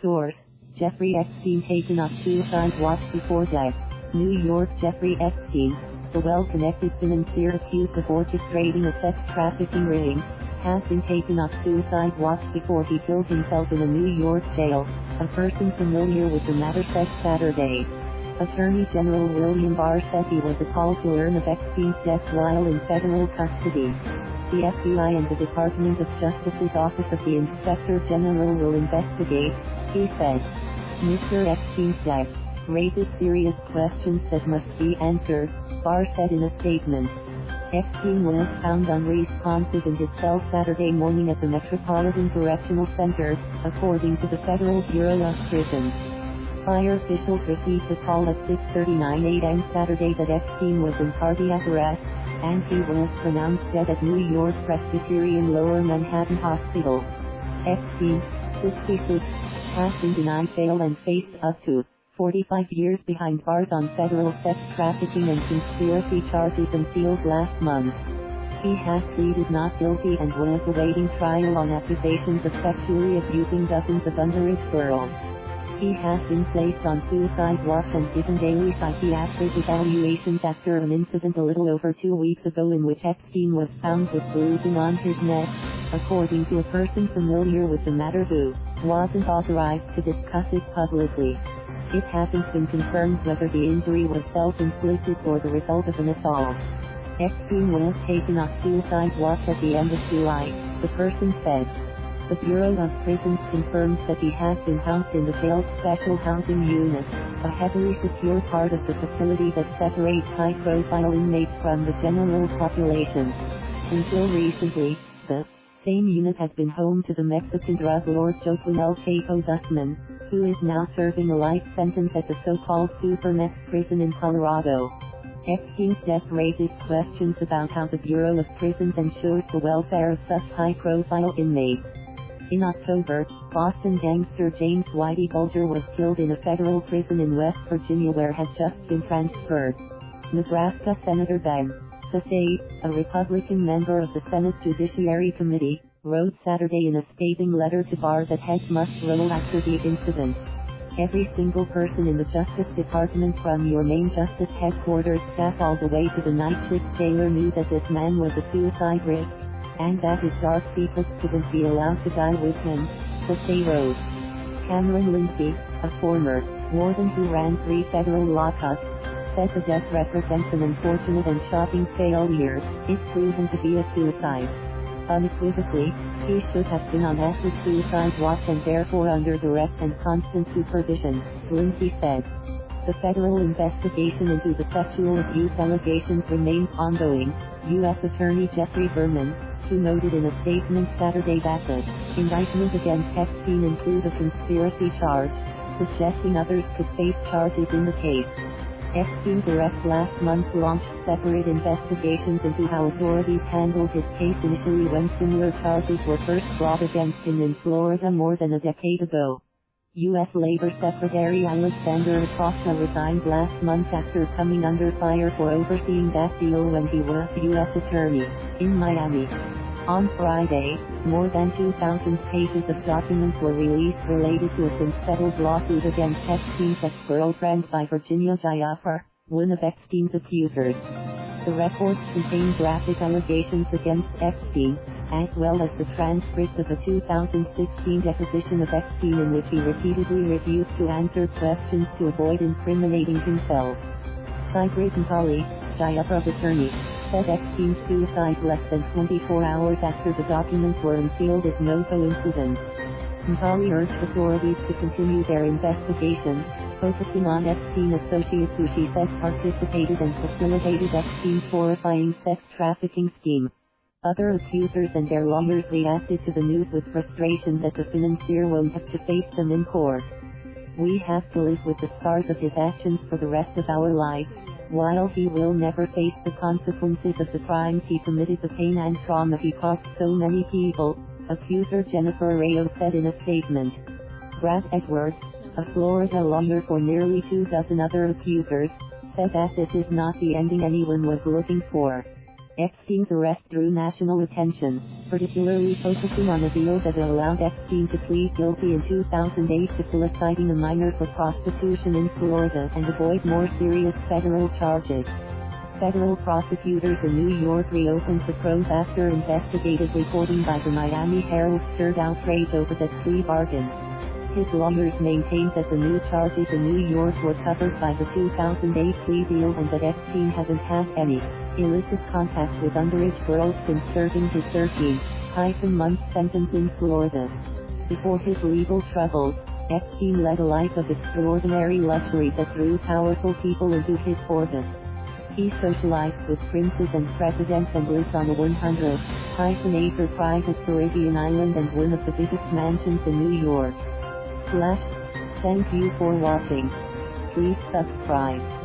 Source: Jeffrey Epstein taken off suicide watch before death. New York. Jeffrey Epstein, the well-connected financier accused of orchestrating a sex trafficking ring, has been taken off suicide watch before he killed himself in a New York jail, a person familiar with the matter said Saturday. Attorney General William Barr said he was a call to learn of Epstein's death while in federal custody. The FBI and the Department of Justice's Office of the Inspector General will investigate, he said. Mr. Epstein's death raises serious questions that must be answered, Barr said in a statement. Epstein was found unresponsive in his cell Saturday morning at the Metropolitan Correctional Center, according to the Federal Bureau of Prisons. Fire officials received a call at 6:39 a.m. Saturday that Epstein was in cardiac arrest, and he was pronounced dead at New York Presbyterian-Lower Manhattan Hospital. Epstein, 66, has been denied bail and faced up to 45 years behind bars on federal sex trafficking and conspiracy charges unsealed last month. He has pleaded not guilty and was awaiting trial on accusations of sexually abusing dozens of underage girls. He has been placed on suicide watch and given daily psychiatric evaluations after an incident a little over 2 weeks ago in which Epstein was found with bruising on his neck, according to a person familiar with the matter who wasn't authorized to discuss it publicly. It hasn't been confirmed whether the injury was self-inflicted or the result of an assault. Epstein was taken off suicide watch at the end of July, the person said. The Bureau of Prisons confirms that he has been housed in the jail's special housing unit, a heavily secure part of the facility that separates high-profile inmates from the general population. Until recently, the same unit has been home to the Mexican drug lord Joaquin Chapo Guzman, who is now serving a life sentence at the so-called Supermax prison in Colorado. Epstein's death raises questions about how the Bureau of Prisons ensures the welfare of such high-profile inmates. In October, Boston gangster James Whitey Bulger was killed in a federal prison in West Virginia where had just been transferred. Nebraska Senator Ben Sen, a Republican member of the Senate Judiciary Committee, wrote Saturday in a scathing letter to Barr that heads must roll after the incident. Every single person in the Justice Department from your main justice headquarters staff all the way to the night shift jailer knew that this man was a suicide risk, and that his dark secrets couldn't be allowed to die with him, Sen wrote. Cameron Lindsay, a former warden who ran 3 federal lockups, said the death represents an unfortunate and shocking failure, if proven to be a suicide. Unequivocally, he should have been on active suicide watch and therefore under direct and constant supervision, Lindsay said. The federal investigation into the sexual abuse allegations remains ongoing, U.S. Attorney Geoffrey Berman, who noted in a statement Saturday that the indictment against Epstein include a conspiracy charge, suggesting others could face charges in the case. Epstein's arrest last month launched separate investigations into how authorities handled his case initially when similar charges were first brought against him in Florida more than a decade ago. U.S. Labor Secretary Alexander Acosta resigned last month after coming under fire for overseeing that deal when he was U.S. Attorney in Miami. On Friday, more than 2,000 pages of documents were released related to a since-settled lawsuit against Epstein's ex-girlfriend by Virginia Giuffre, one of Epstein's accusers. The records contain graphic allegations against Epstein, as well as the transcript of a 2016 deposition of Epstein in which he repeatedly refused to answer questions to avoid incriminating himself. Sigrid McCawley, Giuffre's attorney, said Epstein's suicide less than 24 hours after the documents were unsealed is no coincidence. McCawley urged authorities to continue their investigation, focusing on Epstein associates who she said participated and facilitated Epstein's horrifying sex trafficking scheme. Other accusers and their lawyers reacted to the news with frustration that the financier won't have to face them in court. We have to live with the scars of his actions for the rest of our lives. While he will never face the consequences of the crimes he committed, the pain and trauma he caused so many people, accuser Jennifer Araoz said in a statement. Brad Edwards, a Florida lawyer for nearly 24 other accusers, said that this is not the ending anyone was looking for. Epstein's arrest drew national attention, particularly focusing on a deal that allowed Epstein to plead guilty in 2008 to soliciting a minor for prostitution in Florida and avoid more serious federal charges. Federal prosecutors in New York reopened the probe after investigative reporting by the Miami Herald stirred outrage over the plea bargain. His lawyers maintained that the new charges in New York were covered by the 2008 plea deal and that Epstein hasn't had any illicit contact with underage girls since serving his 13-month sentence in Florida. Before his legal troubles, Epstein led a life of extraordinary luxury that drew powerful people into his orbit. He socialized with princes and presidents and lived on a 100-acre private Caribbean island and one of the biggest mansions in New York. Thank you for watching. Please subscribe.